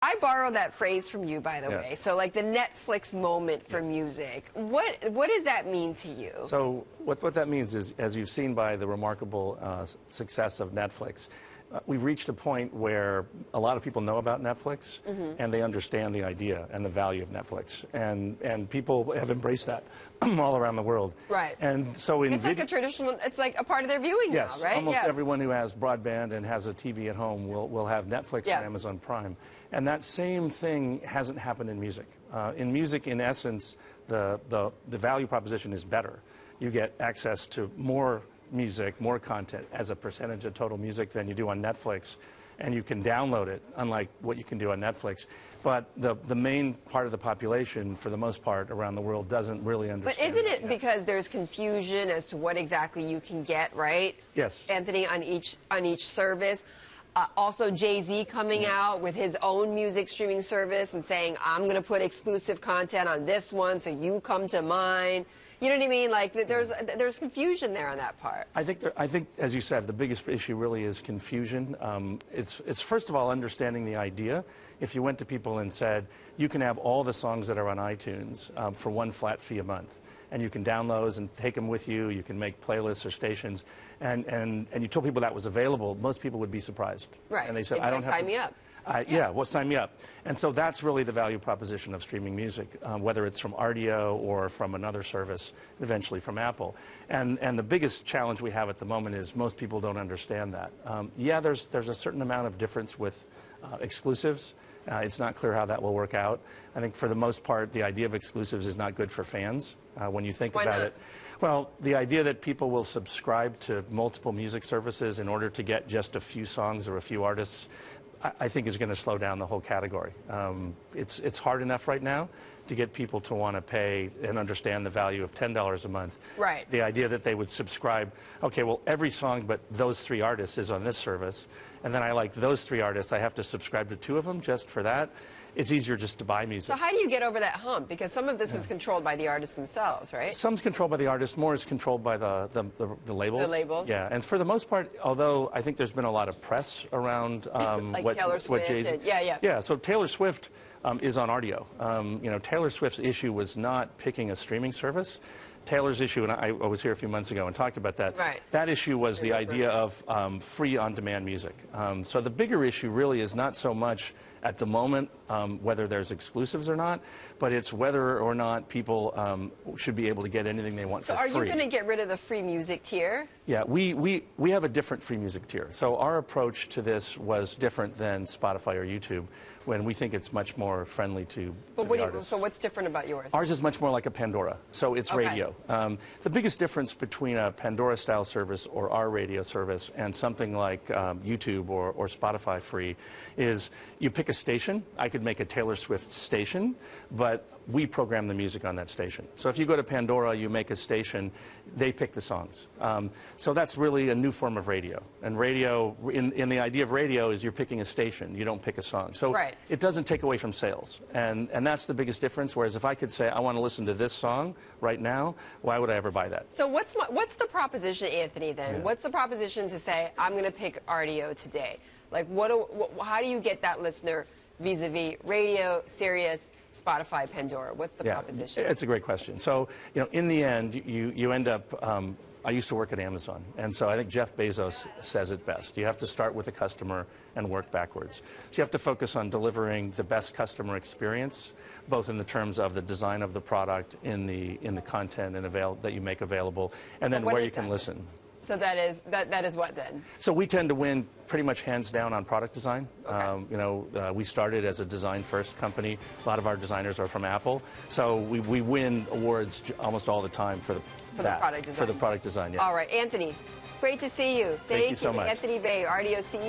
I borrowed that phrase from you, by the way. So, like the Netflix moment for music. What does that mean to you? So, what that means is, as you've seen by the remarkable success of Netflix, we've reached a point where a lot of people know about Netflix, and they understand the idea and the value of Netflix, and people have embraced that all around the world. Right. And so it's like a traditional. It's like a part of their viewing now, right? Almost everyone who has broadband and has a TV at home will have Netflix and Amazon Prime. And that same thing hasn't happened in music. In music, in essence, the value proposition is better. You get access to more music, more content as a percentage of total music than you do on Netflix, and you can download it, unlike what you can do on Netflix. But the main part of the population, for the most part, around the world doesn't really understand. But isn't it because there's confusion as to what exactly you can get, right? Yes. Anthony, on each service. Also, Jay-Z coming out with his own music streaming service and saying, I'm going to put exclusive content on this one, so you come to mine. You know what I mean? Like, there's confusion there on that part. I think, as you said, the biggest issue really is confusion. It's first of all understanding the idea. If you went to people and said, you can have all the songs that are on iTunes for one flat fee a month, and you can download those and take them with you, you can make playlists or stations, and you told people that was available, most people would be surprised. Right. And they said, I don't have to sign me up. Well, sign me up. And so that's really the value proposition of streaming music, whether it's from Rdio or from another service, eventually from Apple. And the biggest challenge we have at the moment is most people don't understand that. There's a certain amount of difference with exclusives. It's not clear how that will work out. I think for the most part, the idea of exclusives is not good for fans when you think about it. Well, the idea that people will subscribe to multiple music services in order to get just a few songs or a few artists, I think is going to slow down the whole category. It's hard enough right now to get people to want to pay and understand the value of $10 a month. Right. The idea that they would subscribe, okay, well, every song but those 3 artists is on this service, and then I like those 3 artists, I have to subscribe to 2 of them just for that. It's easier just to buy music. So how do you get over that hump? Because some of this is controlled by the artists themselves, right? Some's controlled by the artists, more is controlled by the labels. The labels? Yeah, and for the most part, although I think there's been a lot of press around like Taylor Swift. Yeah, so Taylor Swift is on Rdio. Taylor Swift's issue was not picking a streaming service. Taylor's issue, and I was here a few months ago and talked about that. Right. That issue was the idea of free on-demand music. So the bigger issue really is not so much at the moment whether there's exclusives or not, but it's whether or not people should be able to get anything they want for free. So are you going to get rid of the free music tier? Yeah, we have a different free music tier. So our approach to this was different than Spotify or YouTube, when we think it's much more friendly to the artists. So what's different about yours? Ours is much more like a Pandora, so it's radio. The biggest difference between a Pandora-style service or our radio service and something like YouTube or Spotify free is you pick a station. I could make a Taylor Swift station, but we program the music on that station. So if you go to Pandora, you make a station, they pick the songs. So that's really a new form of radio. And radio, in the idea of radio, is you're picking a station. You don't pick a song. So it doesn't take away from sales. And that's the biggest difference. Whereas if I could say, I want to listen to this song right now, why would I ever buy that? So what's the proposition, Anthony, then? Yeah. What's the proposition to say, I'm going to pick Rdio today? Like, how do you get that listener vis-a-vis radio, Sirius, Spotify, Pandora? What's the proposition? It's a great question. So, in the end, you end up, I used to work at Amazon, and so I think Jeff Bezos says it best. You have to start with a customer and work backwards. So you have to focus on delivering the best customer experience, both in the terms of the design of the product, in the content that you make available, and then where you can listen. So that is what then? So we tend to win pretty much hands down on product design. Okay. We started as a design-first company. A lot of our designers are from Apple. So we win awards almost all the time for the product design. For the product design, yeah. All right, Anthony, great to see you. Thank you so much. Anthony Bay, Rdio CEO.